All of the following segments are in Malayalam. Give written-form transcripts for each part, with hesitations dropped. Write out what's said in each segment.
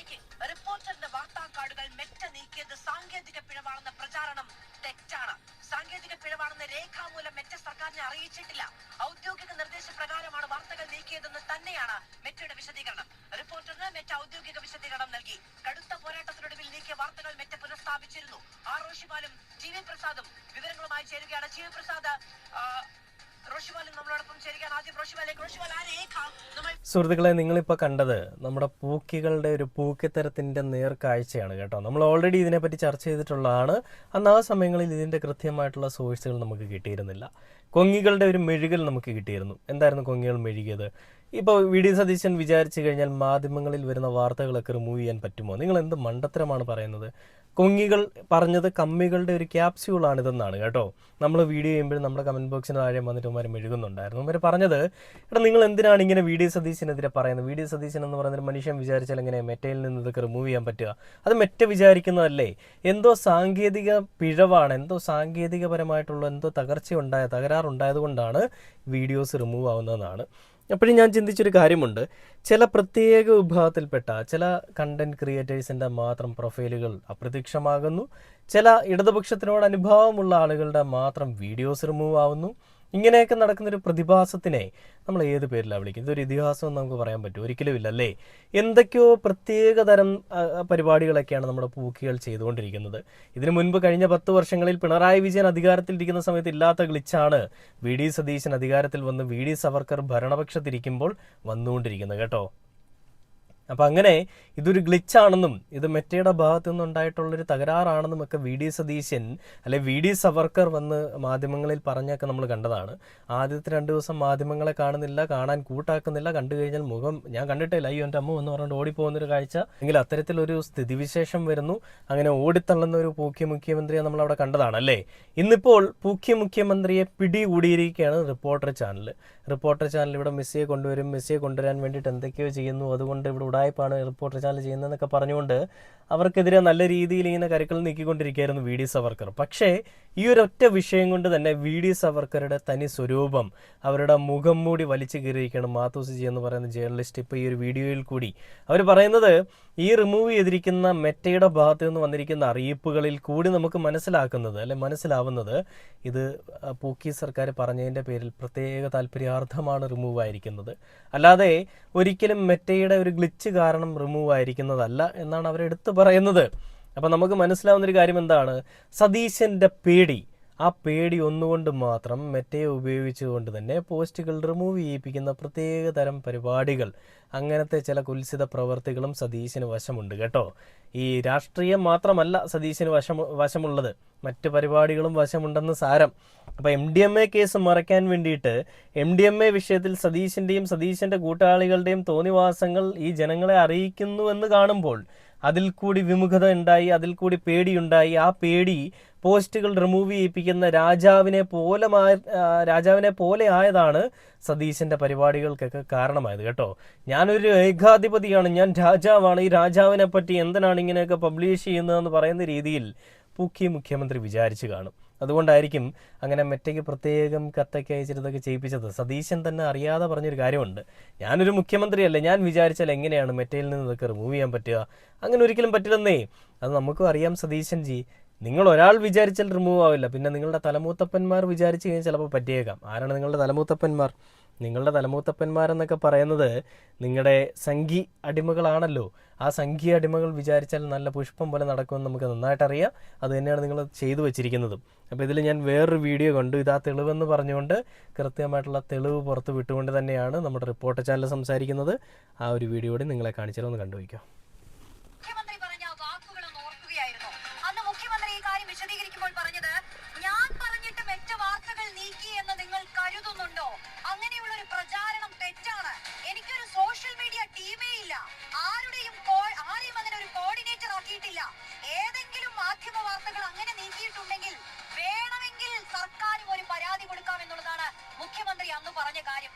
ബ്രേക്കിംഗ് റിപ്പോർട്ടറിന്റെ വാർത്താ കാർഡുകൾ മെറ്റ നീക്കിയത് സാങ്കേതിക പിഴവാണെന്ന പ്രചാരണം തെറ്റാണ്. സാങ്കേതിക പിഴവാണെന്ന് രേഖാമൂലം മെറ്റ സർക്കാരിനെ അറിയിച്ചിട്ടില്ല. ഔദ്യോഗിക നിർദ്ദേശപ്രകാരമാണ് വാർത്തകൾ നീക്കിയതെന്ന് തന്നെയാണ് മെറ്റയുടെ വിശദീകരണം. റിപ്പോർട്ടറിന് മെറ്റ ഔദ്യോഗിക വിശദീകരണം നൽകി. കടുത്ത പോരാട്ടത്തിനൊടുവിൽ നീക്കിയ വാർത്തകൾ മെറ്റ പുനഃസ്ഥാപിച്ചിരുന്നു. ആർ റോഷിപാലും ടി വി പ്രസാദും വിവരങ്ങളുമായി ചേരുകയാണ്. ടി വി പ്രസാദ്, സുഹൃത്തുക്കളെ, നിങ്ങളിപ്പോൾ കണ്ടത് നമ്മുടെ പൂക്കികളുടെ ഒരു പൂക്കിത്തരത്തിൻ്റെ നേർക്കാഴ്ചയാണ് കേട്ടോ. നമ്മൾ ഓൾറെഡി ഇതിനെപ്പറ്റി ചർച്ച ചെയ്തിട്ടുള്ളതാണ്. അന്ന് ആ സമയങ്ങളിൽ ഇതിൻ്റെ കൃത്യമായിട്ടുള്ള സോഴ്സുകൾ നമുക്ക് കിട്ടിയിരുന്നില്ല. കൊങ്ങികളുടെ ഒരു മെഴുകൽ നമുക്ക് കിട്ടിയിരുന്നു. എന്തായിരുന്നു കൊങ്ങികൾ മെഴുകിയത്? ഇപ്പോൾ വി ഡി സതീശൻ വിചാരിച്ചു കഴിഞ്ഞാൽ മാധ്യമങ്ങളിൽ വരുന്ന വാർത്തകളൊക്കെ റിമൂവ് ചെയ്യാൻ പറ്റുമോ? നിങ്ങൾ എന്ത് മണ്ടത്തരമാണ് പറയുന്നത്? കൊങ്ങികൾ പറഞ്ഞത് കമ്മികളുടെ ഒരു ക്യാപ്സ്യൂളാണിതെന്നാണ് കേട്ടോ. നമ്മൾ വീഡിയോ ചെയ്യുമ്പോൾ നമ്മുടെ കമൻറ്റ് ബോക്സിന് താഴെ വന്നിട്ട് അവന്മാർ മെഴുകുന്നുണ്ടായിരുന്നു. അവർ പറഞ്ഞത്, എടാ നിങ്ങൾ എന്തിനാണ് ഇങ്ങനെ വി ഡി സതീശനെതിരെ പറയുന്നത്? വി ഡി സതീശൻ എന്ന് പറയുന്നൊരു മനുഷ്യൻ വിചാരിച്ചാൽ എങ്ങനെ മെറ്റയിൽ നിന്ന് ഇതൊക്കെ റിമൂവ് ചെയ്യാൻ പറ്റുക? അത് മെറ്റ വിചാരിക്കുന്നതല്ലേ? എന്തോ സാങ്കേതിക പിഴവാണ്, എന്തോ സാങ്കേതികപരമായിട്ടുള്ള എന്തോ തകരാറുണ്ടായത് കൊണ്ടാണ് വീഡിയോസ് റിമൂവ് ആവുന്നതെന്നാണ്. അപ്പോഴും ഞാൻ ചിന്തിച്ചൊരു കാര്യമുണ്ട്. ചില പ്രത്യേക വിഭാഗത്തിൽപ്പെട്ട ചില കണ്ടൻറ് ക്രിയേറ്റേഴ്സിൻ്റെ മാത്രം പ്രൊഫൈലുകൾ അപ്രത്യക്ഷമാകുന്നു. ചില ഇടതുപക്ഷത്തിനോട് അനുഭാവമുള്ള ആളുകളുടെ മാത്രം വീഡിയോസ് റിമൂവ് ആവുന്നു. ഇങ്ങനെയൊക്കെ നടക്കുന്നൊരു പ്രതിഭാസത്തിനെ നമ്മൾ ഏത് പേരിലാണ് വിളിക്കുന്നത്? ഇതൊരു ഇതിഹാസം നമുക്ക് പറയാൻ പറ്റും? ഒരിക്കലും ഇല്ലല്ലേ. എന്തൊക്കെയോ പ്രത്യേക തരം പരിപാടികളൊക്കെയാണ് നമ്മുടെ പൂക്കികൾ ചെയ്തുകൊണ്ടിരിക്കുന്നത്. ഇതിനു മുൻപ് കഴിഞ്ഞ 10 വർഷങ്ങളിൽ പിണറായി വിജയൻ അധികാരത്തിലിരിക്കുന്ന സമയത്ത് ഇല്ലാത്ത ഗ്ലിച്ചാണ് വി ഡി സതീശൻ അധികാരത്തിൽ വന്ന് വി ഡി സവർക്കർ ഭരണപക്ഷത്തിരിക്കുമ്പോൾ വന്നുകൊണ്ടിരിക്കുന്നത് കേട്ടോ. അപ്പം അങ്ങനെ ഇതൊരു ഗ്ലിച്ചാണെന്നും ഇത് മെറ്റയുടെ ഭാഗത്തു നിന്നുണ്ടായിട്ടുള്ളൊരു തകരാറാണെന്നും ഒക്കെ വി ഡി സതീശൻ അല്ലെ വി ഡി സവർക്കർ വന്ന് മാധ്യമങ്ങളിൽ പറഞ്ഞൊക്കെ നമ്മൾ കണ്ടതാണ്. ആദ്യത്തെ 2 ദിവസം മാധ്യമങ്ങളെ കാണുന്നില്ല, കാണാൻ കൂട്ടാക്കുന്നില്ല, കണ്ടു കഴിഞ്ഞാൽ മുഖം ഞാൻ കണ്ടിട്ടില്ല, അയ്യോ എൻ്റെ അമ്മ എന്ന് പറഞ്ഞുകൊണ്ട് ഓടിപ്പോകുന്നൊരു കാഴ്ച. എങ്കിൽ അത്തരത്തിലൊരു സ്ഥിതിവിശേഷം വരുന്നു. അങ്ങനെ ഓടിത്തള്ളുന്ന ഒരു പൂക്കിയ മുഖ്യമന്ത്രിയെ നമ്മളവിടെ കണ്ടതാണ് അല്ലേ. ഇന്നിപ്പോൾ പൂക്കിയ മുഖ്യമന്ത്രിയെ പിടികൂടിയിരിക്കുകയാണ് റിപ്പോർട്ടർ ചാനൽ. റിപ്പോർട്ടർ ചാനൽ ഇവിടെ മെസ്സിയെ കൊണ്ടുവരും, മെസ്സിയെ കൊണ്ടുവരാൻ വേണ്ടിയിട്ട് എന്തൊക്കെയോ ചെയ്യുന്നു, അതുകൊണ്ട് ഇവിടെ ഉടായ്പാണ് റിപ്പോർട്ടർ ചാനൽ ചെയ്യുന്നതെന്നൊക്കെ പറഞ്ഞുകൊണ്ട് അവർക്കെതിരെ നല്ല രീതിയിൽ ഇങ്ങനെ കരുക്കൾ നീക്കിക്കൊണ്ടിരിക്കുകയായിരുന്നു വി ഡി സവർക്കർ. പക്ഷേ ഈ ഒരൊറ്റ വിഷയം കൊണ്ട് തന്നെ വി ഡി സവർക്കറുടെ തനി സ്വരൂപം, അവരുടെ മുഖം മൂടി വലിച്ചു കീറിയിരിക്കുകയാണ് മാത്തൂസ് ജി എന്ന് പറയുന്ന ജേർണലിസ്റ്റ്. ഇപ്പോൾ ഈ ഒരു വീഡിയോയിൽ കൂടി അവർ പറയുന്നത്, ഈ റിമൂവ് ചെയ്തിരിക്കുന്ന മെറ്റയുടെ ഭാഗത്തു നിന്ന് വന്നിരിക്കുന്ന അറിയിപ്പുകളിൽ കൂടി നമുക്ക് മനസ്സിലാവുന്നത് ഇത് പൂക്കി സർക്കാർ പറഞ്ഞതിൻ്റെ പേരിൽ പ്രത്യേക താല്പര്യാർത്ഥമാണ് റിമൂവ് ആയിരിക്കുന്നത്. അല്ലാതെ ഒരിക്കലും മെറ്റയുടെ ഒരു ഗ്ലിച്ച് കാരണം റിമൂവ് ആയിരിക്കുന്നതല്ല എന്നാണ് അവരെടുത്ത് പറയുന്നത്. അപ്പം നമുക്ക് മനസ്സിലാവുന്നൊരു കാര്യം എന്താണ്? സതീശൻ്റെ പേടി, ആ പേടി ഒന്നുകൊണ്ട് മാത്രം മെറ്റയെ ഉപയോഗിച്ചുകൊണ്ട് തന്നെ പോസ്റ്റുകൾ റിമൂവ് ചെയ്യിപ്പിക്കുന്ന പ്രത്യേക തരം പരിപാടികൾ, അങ്ങനത്തെ ചില കുൽസിത പ്രവർത്തികളും സതീശന് വശമുണ്ട് കേട്ടോ. ഈ രാഷ്ട്രീയം മാത്രമല്ല സതീശന് വശമുള്ളത്, മറ്റ് പരിപാടികളും വശമുണ്ടെന്ന് സാരം. അപ്പോൾ MDMA കേസ് മറയ്ക്കാൻ വേണ്ടിയിട്ട് MDMA വിഷയത്തിൽ സതീശൻ്റെ കൂട്ടാളികളുടെയും തോന്നിവാസങ്ങൾ ഈ ജനങ്ങളെ അറിയിക്കുന്നു എന്ന് കാണുമ്പോൾ അതിൽ കൂടി വിമുഖത ഉണ്ടായി, അതിൽ കൂടി പേടിയുണ്ടായി. ആ പേടി പോസ്റ്റുകൾ റിമൂവ് ചെയ്യിപ്പിക്കുന്ന രാജാവിനെ പോലെ ആയതാണ് സതീശൻ്റെ പരിപാടികൾക്കൊക്കെ കാരണമായത് കേട്ടോ. ഞാനൊരു ഏകാധിപതിയാണ്, ഞാൻ രാജാവാണ്, ഈ രാജാവിനെ പറ്റി എന്തിനാണ് ഇങ്ങനെയൊക്കെ പബ്ലിഷ് ചെയ്യുന്നതെന്ന് പറയുന്ന രീതിയിൽ പൂക്കി മുഖ്യമന്ത്രി വിചാരിച്ചു കാണും. അതുകൊണ്ടായിരിക്കും അങ്ങനെ മെറ്റയ്ക്ക് പ്രത്യേകം കത്തൊക്കെ അയച്ചിട്ടതൊക്കെ ചെയ്യിപ്പിച്ചത്. സതീശൻ തന്നെ അറിയാതെ പറഞ്ഞൊരു കാര്യമുണ്ട്, ഞാനൊരു മുഖ്യമന്ത്രിയല്ലേ, ഞാൻ വിചാരിച്ചാൽ എങ്ങനെയാണ് മെറ്റയിൽ നിന്ന് ഇതൊക്കെ റിമൂവ് ചെയ്യാൻ പറ്റുക? അങ്ങനെ ഒരിക്കലും പറ്റില്ലെന്നേ. അത് നമുക്കും അറിയാം സതീശൻ ജി. നിങ്ങൾ ഒരാൾ വിചാരിച്ചാൽ റിമൂവ് ആവില്ല, പിന്നെ നിങ്ങളുടെ തലമൂത്തപ്പന്മാർ വിചാരിച്ചു കഴിഞ്ഞാൽ ചിലപ്പോൾ പറ്റിയേക്കാം. ആരാണ് നിങ്ങളുടെ തലമൂത്തപ്പന്മാർ? നിങ്ങളുടെ തലമൂത്തപ്പന്മാരെന്നൊക്കെ പറയുന്നത് നിങ്ങളുടെ സംഘി അടിമകളാണല്ലോ. ആ സംഘി അടിമകൾ വിചാരിച്ചാൽ നല്ല പുഷ്പം പോലെ നടക്കുമെന്ന് നമുക്ക് നന്നായിട്ടറിയാം. അത് തന്നെയാണ് നിങ്ങൾ ചെയ്തു വെച്ചിരിക്കുന്നതും. അപ്പോൾ ഇതിൽ ഞാൻ വേറൊരു വീഡിയോ കണ്ടു, ഇതാ തെളിവെന്ന് പറഞ്ഞുകൊണ്ട് കൃത്യമായിട്ടുള്ള തെളിവ് പുറത്ത് വിട്ടുകൊണ്ട് തന്നെയാണ് നമ്മുടെ റിപ്പോർട്ടർ ചാനൽ സംസാരിക്കുന്നത്. ആ ഒരു വീഡിയോ കൂടി നിങ്ങളെ കാണിച്ചാലോ, ഒന്ന് കണ്ടുവയ്ക്കാം. വിശദീകരിക്കുമ്പോൾ പറഞ്ഞത്, ഞാൻ പറഞ്ഞിട്ട് മെറ്റ വാർത്തകൾ നീക്കി എന്ന് നിങ്ങൾ കരുതുന്നുണ്ടോ? അങ്ങനെയുള്ള ഒരു പ്രചാരണം തെറ്റാണ്. എനിക്കൊരു സോഷ്യൽ മീഡിയ ടീമേ ഇല്ല, ആരെയും അങ്ങനെ ഒരു കോർഡിനേറ്റർ ആക്കിയിട്ടില്ല. ഏതെങ്കിലും മാധ്യമ വാർത്തകൾ അങ്ങനെ നീക്കിയിട്ടുണ്ടെങ്കിൽ വേണമെങ്കിൽ സർക്കാരും ഒരു പരാതി കൊടുക്കാമെന്നുള്ളതാണ് മുഖ്യമന്ത്രി അന്ന് പറഞ്ഞ കാര്യം.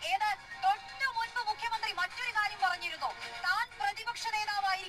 തൊട്ടു മുൻപ് മുഖ്യമന്ത്രി മറ്റൊരു കാര്യം പറഞ്ഞിരുന്നു, താൻ പ്രതിപക്ഷ നേതാവായി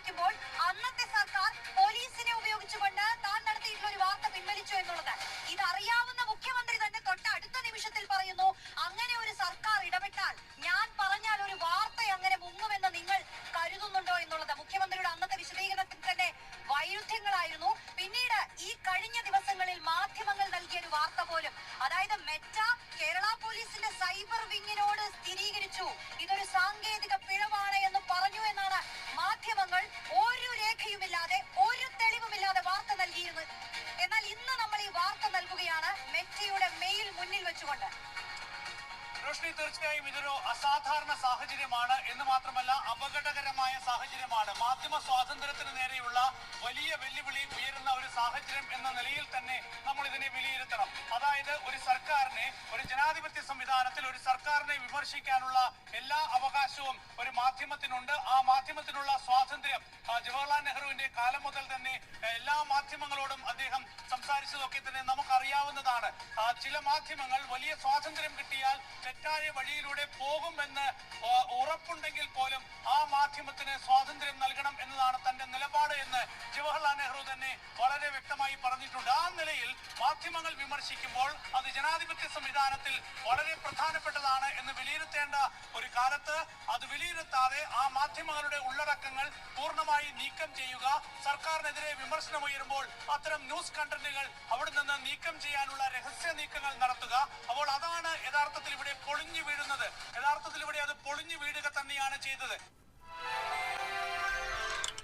സാഹചര്യമാണ്. മാധ്യമ സ്വാതന്ത്ര്യത്തിന് നേരെയുള്ള വലിയ വെല്ലുവിളി ഉയരുന്ന ഒരു സാഹചര്യം എന്ന നിലയിൽ തന്നെ നമ്മൾ ഇതിനെ വിലയിരുത്തണം. അതായത് ഒരു സർക്കാരിനെ, ഒരു ജനാധിപത്യ സംവിധാനത്തിൽ ഒരു സർക്കാരിനെ വിമർശിക്കാനുള്ള എല്ലാ അവകാശവും ഒരു മാധ്യമത്തിനുണ്ട്. ആ മാധ്യമത്തിനുള്ള സ്വാതന്ത്ര്യം ജവഹർലാൽ നെഹ്റുവിന്റെ കാലം മുതൽ തന്നെ എല്ലാ മാധ്യമങ്ങളോടും അദ്ദേഹം സംസാരിച്ചതൊക്കെ തന്നെ നമുക്കറിയാവുന്നതാണ്. ചില മാധ്യമങ്ങൾ വലിയ സ്വാതന്ത്ര്യം കിട്ടിയാൽ തെറ്റായ വഴിയിലൂടെ പോകുമെന്ന് ഉറപ്പുണ്ടെങ്കിൽ പോലും ആ മാധ്യമത്തിന് സ്വാതന്ത്ര്യം നൽകണം എന്നതാണ് തന്റെ നിലപാട് എന്ന് ജവഹർലാൽ നെഹ്റു തന്നെ വളരെ വ്യക്തമായി പറഞ്ഞിട്ടുണ്ട്. ആ നിലയിൽ മാധ്യമങ്ങൾ വിമർശിക്കുമ്പോൾ അത് ജനാധിപത്യ സംവിധാനത്തിൽ വളരെ പ്രധാനപ്പെട്ടതാണ് എന്ന് വിലയിരുത്തേണ്ട ഒരു കാലത്ത് അത് വിലയിരുത്താതെ ആ മാധ്യമങ്ങളുടെ ഉള്ളടക്കങ്ങൾ പൂർണ്ണമായി നീക്കം ചെയ്യുക, സർക്കാരിനെതിരെ വിമർശനം ഉയരുമ്പോൾ അത്തരം ന്യൂസ് കണ്ടന്റുകൾ അവിടെ നിന്ന് നീക്കം ചെയ്യാനുള്ള രഹസ്യ നീക്കങ്ങൾ നടത്തുക. അപ്പോൾ അതാണ് യഥാർത്ഥത്തിൽ ഇവിടെ പൊളിഞ്ഞു വീഴുന്നത്. യഥാർത്ഥത്തിൽ ഇവിടെ അത് പൊളിഞ്ഞു വീഴുക തന്നെയാണ് ചെയ്തത്.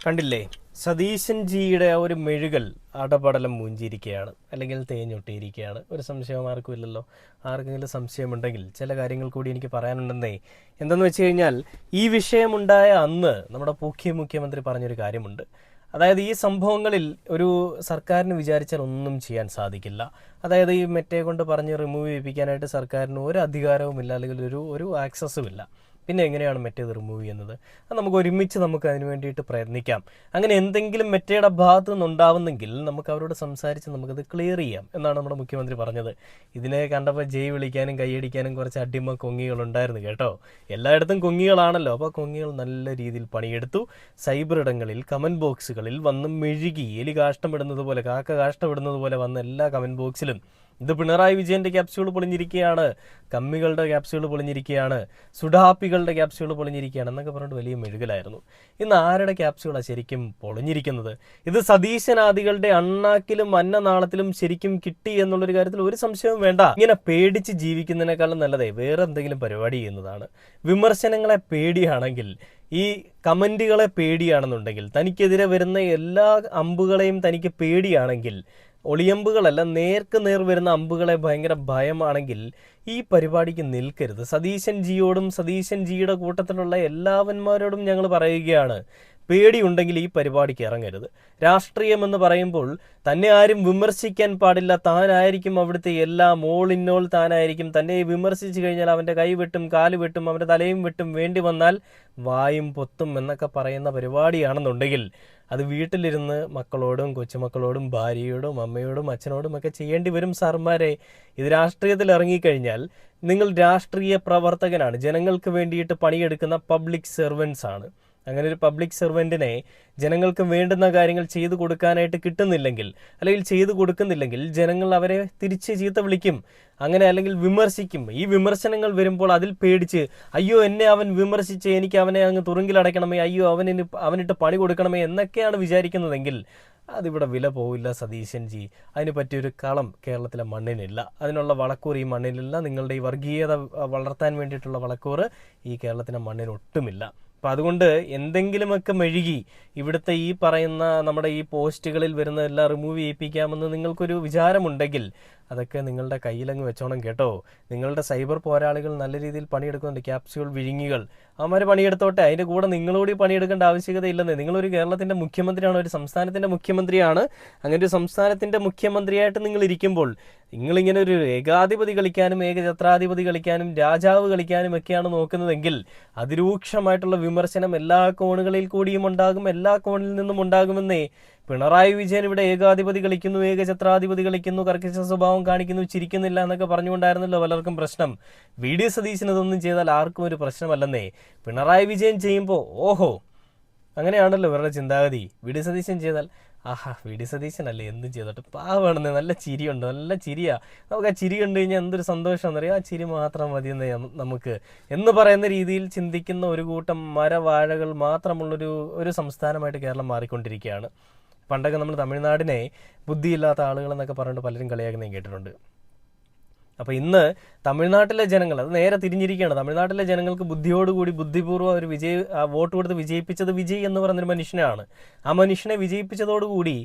കണ്ടില്ലേ, സതീശൻ ജിയുടെ ആ ഒരു മെഴുകൽ അടപടലം മൂഞ്ചിയിരിക്കുകയാണ്, അല്ലെങ്കിൽ തേഞ്ഞൊട്ടിയിരിക്കുകയാണ്. ഒരു സംശയം ആർക്കും ഇല്ലല്ലോ. ആർക്കെങ്കിലും സംശയമുണ്ടെങ്കിൽ ചില കാര്യങ്ങൾ കൂടി എനിക്ക് പറയാനുണ്ടെന്നേ. എന്തെന്ന് വെച്ച് കഴിഞ്ഞാൽ, ഈ വിഷയമുണ്ടായ അന്ന് നമ്മുടെ മുഖ്യമന്ത്രി പറഞ്ഞൊരു കാര്യമുണ്ട്. അതായത് ഈ സംഭവങ്ങളിൽ ഒരു സർക്കാരിന് വിചാരിച്ചാൽ ഒന്നും ചെയ്യാൻ സാധിക്കില്ല. അതായത് ഈ മെറ്റയെ കൊണ്ട് പറഞ്ഞ് റിമൂവ് ചെയ്യിപ്പിക്കാനായിട്ട് സർക്കാരിന് ഒരു അധികാരവുമില്ല, അല്ലെങ്കിൽ ഒരു ആക്സസും ഇല്ല. പിന്നെ എങ്ങനെയാണ് മെറ്റത് റിമൂവ് ചെയ്യുന്നത്? അത് നമുക്ക് ഒരുമിച്ച് അതിന് വേണ്ടിയിട്ട് പ്രയത്നിക്കാം. അങ്ങനെ എന്തെങ്കിലും മെറ്റയുടെ ഭാഗത്ത് നിന്നുണ്ടാവുന്നെങ്കിൽ നമുക്ക് അവരോട് സംസാരിച്ച് നമുക്കത് ക്ലിയർ ചെയ്യാം എന്നാണ് നമ്മുടെ മുഖ്യമന്ത്രി പറഞ്ഞത്. ഇതിനെ കണ്ടപ്പോൾ ജയ് വിളിക്കാനും കൈയടിക്കാനും കുറച്ച് അടിമ കൊങ്ങികളുണ്ടായിരുന്നു കേട്ടോ. എല്ലായിടത്തും കൊങ്ങികളാണല്ലോ. അപ്പോൾ കൊങ്ങികൾ നല്ല രീതിയിൽ പണിയെടുത്തു. സൈബർ ഇടങ്ങളിൽ, കമൻറ്റ് ബോക്സുകളിൽ വന്ന് മെഴുകി, എലി കാഷ്ടമിടുന്നത് പോലെ, കാക്ക കാഷ്ടമിടുന്നത് പോലെ വന്ന എല്ലാ കമൻറ്റ് ബോക്സിലും ഇത് പിണറായി വിജയൻ്റെ ക്യാപ്സ്യൂൾ പൊളിഞ്ഞിരിക്കുകയാണ്, കമ്മികളുടെ ക്യാപ്സ്യൂൾ പൊളിഞ്ഞിരിക്കുകയാണ്, സുഡാപ്പികളുടെ ക്യാപ്സ്യൂൾ പൊളിഞ്ഞിരിക്കുകയാണ് എന്നൊക്കെ പറഞ്ഞിട്ട് വലിയ മെഴുകലായിരുന്നു. ഇന്ന് ആരുടെ ക്യാപ്സ്യൂളാണ് ശരിക്കും പൊളിഞ്ഞിരിക്കുന്നത്? ഇത് സതീശനാദികളുടെ അണ്ണാക്കിലും അന്നനാളത്തിലും ശരിക്കും കിട്ടി എന്നുള്ളൊരു കാര്യത്തിൽ ഒരു സംശയവും വേണ്ട. ഇങ്ങനെ പേടിച്ച് ജീവിക്കുന്നതിനേക്കാളും നല്ലതേ വേറെ എന്തെങ്കിലും പരിപാടി ചെയ്യുന്നതാണ്. വിമർശനങ്ങളെ പേടിയാണെങ്കിൽ, ഈ കമൻറ്റുകളെ പേടിയാണെന്നുണ്ടെങ്കിൽ, തനിക്കെതിരെ വരുന്ന എല്ലാ അമ്പുകളെയും തനിക്ക് പേടിയാണെങ്കിൽ, ഒളിയമ്പുകളല്ല നേർക്ക് നേർ വരുന്ന അമ്പുകളെ ഭയങ്കര ഭയമാണെങ്കിൽ ഈ പരിപാടിക്ക് നിൽക്കരുത്. സതീശൻ ജിയോടും സതീശൻ ജിയുടെ കൂട്ടത്തിലുള്ള എല്ലാവന്മാരോടും ഞങ്ങൾ പറയുകയാണ്, പേടിയുണ്ടെങ്കിൽ ഈ പരിപാടിക്ക് ഇറങ്ങരുത്. രാഷ്ട്രീയമെന്ന് പറയുമ്പോൾ തന്നെ ആരും വിമർശിക്കാൻ പാടില്ല, താനായിരിക്കും അവിടുത്തെ എല്ലാം, ഓൾ ഇൻ ഓൾ താനായിരിക്കും. തന്നെ വിമർശിച്ചു കഴിഞ്ഞാൽ അവൻ്റെ കൈ വെട്ടും, കാല് വെട്ടും, അവൻ്റെ തലയും വെട്ടും, വേണ്ടി വന്നാൽ വായും പൊത്തും എന്നൊക്കെ പറയുന്ന പരിപാടിയാണെന്നുണ്ടെങ്കിൽ അത് വീട്ടിലിരുന്ന് മക്കളോടും കൊച്ചുമക്കളോടും ഭാര്യയോടും അമ്മയോടും അച്ഛനോടും ഒക്കെ ചെയ്യേണ്ടി വരും സാർമാരെ. ഇത് രാഷ്ട്രീയത്തിൽ ഇറങ്ങിക്കഴിഞ്ഞാൽ നിങ്ങൾ രാഷ്ട്രീയ പ്രവർത്തകനാണ്, ജനങ്ങൾക്ക് വേണ്ടിയിട്ട് പണിയെടുക്കുന്ന പബ്ലിക് സെർവൻസ് ആണ്. അങ്ങനെ ഒരു പബ്ലിക് സെർവൻറ്റിനെ ജനങ്ങൾക്ക് വേണ്ടുന്ന കാര്യങ്ങൾ ചെയ്തു കൊടുക്കാനായിട്ട് കിട്ടുന്നില്ലെങ്കിൽ, അല്ലെങ്കിൽ ചെയ്തു കൊടുക്കുന്നില്ലെങ്കിൽ, ജനങ്ങൾ അവരെ തിരിച്ച് ചീത്ത വിളിക്കും, അങ്ങനെ അല്ലെങ്കിൽ വിമർശിക്കും. ഈ വിമർശനങ്ങൾ വരുമ്പോൾ അതിൽ പേടിച്ച്, അയ്യോ എന്നെ അവൻ വിമർശിച്ച് എനിക്ക് അവനെ അങ്ങ് തുറുങ്കിലടയ്ക്കണമേ, അയ്യോ അവനിട്ട് പണി കൊടുക്കണമേ എന്നൊക്കെയാണ് വിചാരിക്കുന്നതെങ്കിൽ അതിവിടെ വില പോവില്ല സതീശൻ ജി. അതിന് പറ്റിയൊരു കളം കേരളത്തിലെ മണ്ണിനില്ല, അതിനുള്ള വളക്കൂർ ഈ മണ്ണിലില്ല. നിങ്ങളുടെ ഈ വർഗീയത വളർത്താൻ വേണ്ടിയിട്ടുള്ള വളക്കൂർ ഈ കേരളത്തിലെ മണ്ണിനൊട്ടുമില്ല. അപ്പം അതുകൊണ്ട് എന്തെങ്കിലുമൊക്കെ മെഴുകി ഇവിടുത്തെ ഈ പറയുന്ന നമ്മുടെ ഈ പോസ്റ്റുകളിൽ വരുന്ന എല്ലാം റിമൂവ് ചെയ്യിപ്പിക്കാമെന്ന് നിങ്ങൾക്കൊരു വിചാരമുണ്ടെങ്കിൽ അതൊക്കെ നിങ്ങളുടെ കയ്യിലങ്ങ് വെച്ചോണം കേട്ടോ. നിങ്ങളുടെ സൈബർ പോരാളികൾ നല്ല രീതിയിൽ പണിയെടുക്കുന്നുണ്ട്, ക്യാപ്സ്യൂൾ വിഴുങ്ങികൾ, അവന്മാർ പണിയെടുത്തോട്ടെ. അതിൻ്റെ കൂടെ നിങ്ങളോട് പണിയെടുക്കേണ്ട ആവശ്യകതയില്ലെന്നേ. നിങ്ങളൊരു കേരളത്തിൻ്റെ മുഖ്യമന്ത്രിയാണ്, ഒരു സംസ്ഥാനത്തിൻ്റെ മുഖ്യമന്ത്രിയാണ്. അങ്ങനെ ഒരു സംസ്ഥാനത്തിൻ്റെ മുഖ്യമന്ത്രിയായിട്ട് നിങ്ങൾ ഇരിക്കുമ്പോൾ നിങ്ങളിങ്ങനെ ഒരു ഏകാധിപതി കളിക്കാനും ഏകഛത്രാധിപതി കളിക്കാനും രാജാവ് കളിക്കാനും ഒക്കെയാണ് നോക്കുന്നതെങ്കിൽ അതിരൂക്ഷമായിട്ടുള്ള വിമർശനം എല്ലാ കോണുകളിൽ കൂടിയും ഉണ്ടാകും, എല്ലാ കോണിൽ നിന്നും ഉണ്ടാകുമെന്നേ. പിണറായി വിജയൻ ഇവിടെ ഏകാധിപതി കളിക്കുന്നു, ഏകഛത്രാധിപതി കളിക്കുന്നു, കർക്കശ സ്വഭാവം കാണിക്കുന്നു, ചിരിക്കുന്നില്ല എന്നൊക്കെ പറഞ്ഞുകൊണ്ടായിരുന്നല്ലോ പലർക്കും പ്രശ്നം. വി ഡി സതീശൻ ഇതൊന്നും ചെയ്താൽ ആർക്കും ഒരു പ്രശ്നമല്ലെന്നേ. പിണറായി വിജയൻ ചെയ്യുമ്പോൾ ഓഹോ അങ്ങനെയാണല്ലോ ഇവരുടെ ചിന്താഗതി. വി ഡി സതീശൻ ചെയ്താൽ ആഹാ വി ഡി സതീശനല്ലേ എന്തും ചെയ്തോട്ടെ, പാവാണെന്ന്, നല്ല ചിരിയുണ്ട്, നല്ല ചിരിയാ, നമുക്ക് ആ ചിരി കണ്ടു കഴിഞ്ഞാൽ എന്തൊരു സന്തോഷമെന്ന് അറിയാം, ആ ചിരി മാത്രം മതിയെന്ന് നമുക്ക് എന്ന് പറയുന്ന രീതിയിൽ ചിന്തിക്കുന്ന ഒരു കൂട്ടം മരവാഴകൾ മാത്രമുള്ളൊരു സംസ്ഥാനമായിട്ട് കേരളം മാറിക്കൊണ്ടിരിക്കുകയാണ്. പണ്ടൊക്കെ നമ്മൾ തമിഴ്നാടിനെ ബുദ്ധിയില്ലാത്ത ആളുകളെന്നൊക്കെ പറഞ്ഞിട്ട് പലരും കളിയാക്കുന്നതും കേട്ടിട്ടുണ്ട്. അപ്പോൾ ഇന്ന് തമിഴ്നാട്ടിലെ ജനങ്ങൾ അത് നേരെ തിരിഞ്ഞിരിക്കുകയാണ്. തമിഴ്നാട്ടിലെ ജനങ്ങൾക്ക് ബുദ്ധിയോടുകൂടി ബുദ്ധിപൂർവ്വം അവർ വോട്ട് കൊടുത്ത് വിജയിപ്പിച്ചത് വിജയ് എന്ന് പറയുന്നൊരു മനുഷ്യനാണ്. ആ മനുഷ്യനെ വിജയിപ്പിച്ചതോടുകൂടി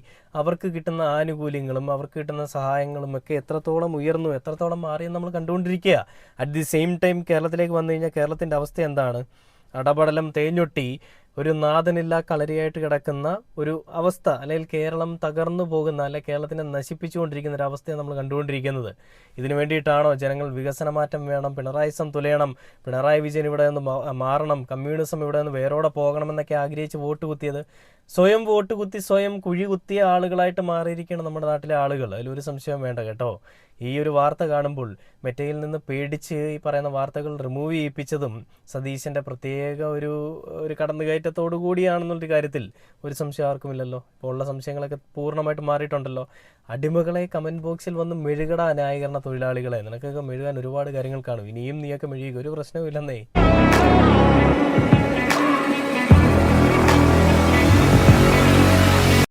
അവർക്ക് കിട്ടുന്ന ആനുകൂല്യങ്ങളും അവർക്ക് കിട്ടുന്ന സഹായങ്ങളും ഒക്കെ എത്രത്തോളം ഉയർന്നു, എത്രത്തോളം മാറിയെന്ന് നമ്മൾ കണ്ടുകൊണ്ടിരിക്കുക. അറ്റ് ദി സെയിം ടൈം കേരളത്തിലേക്ക് വന്നു കഴിഞ്ഞാൽ കേരളത്തിൻ്റെ അവസ്ഥ എന്താണ്? അടപടലം തേഞ്ഞൊട്ടി ഒരു നാഥനില്ലാ കളരിയായിട്ട് കിടക്കുന്ന ഒരു അവസ്ഥ, അല്ലെങ്കിൽ കേരളം തകർന്നു പോകുന്ന, അല്ലെങ്കിൽ കേരളത്തിനെ നശിപ്പിച്ചുകൊണ്ടിരിക്കുന്ന ഒരു അവസ്ഥയാണ് നമ്മൾ കണ്ടുകൊണ്ടിരിക്കുന്നത്. ഇതിനു വേണ്ടിയിട്ടാണോ ജനങ്ങൾ വികസനമാറ്റം വേണം, പിണറായിസം തുലയണം, പിണറായി വിജയൻ ഇവിടെ നിന്ന് മാറണം, കമ്മ്യൂണിസം ഇവിടെ നിന്ന് വേരോടെ പോകണമെന്നൊക്കെ ആഗ്രഹിച്ച് വോട്ട് കുത്തിയത്? സ്വയം വോട്ട് കുത്തി സ്വയം കുഴി കുത്തിയ ആളുകളായിട്ട് മാറിയിരിക്കുകയാണ് നമ്മുടെ നാട്ടിലെ ആളുകൾ. അതിലൊരു സംശയം വേണ്ട കേട്ടോ. ഈ ഒരു വാർത്ത കാണുമ്പോൾ മെറ്റയിൽ നിന്ന് പേടിച്ച് ഈ പറയുന്ന വാർത്തകൾ റിമൂവ് ചെയ്യിപ്പിച്ചതും സതീശൻ്റെ പ്രത്യേക ഒരു കടന്നുകയറ്റത്തോടു കൂടിയാണെന്നുള്ള കാര്യത്തിൽ ഒരു സംശയം ആർക്കുമില്ലല്ലോ. ഇപ്പോൾ ഉള്ള സംശയങ്ങളൊക്കെ പൂർണ്ണമായിട്ട് മാറിയിട്ടുണ്ടല്ലോ. അടിമകളെ കമൻറ്റ് ബോക്സിൽ വന്ന് മെഴുകട ന്യായീകരണ തൊഴിലാളികളെ, നിനക്കൊക്കെ മെഴുകാൻ ഒരുപാട് കാര്യങ്ങൾ കാണും, ഇനിയും നീയൊക്കെ മെഴുകുക, ഒരു പ്രശ്നവുമില്ലെന്നേ.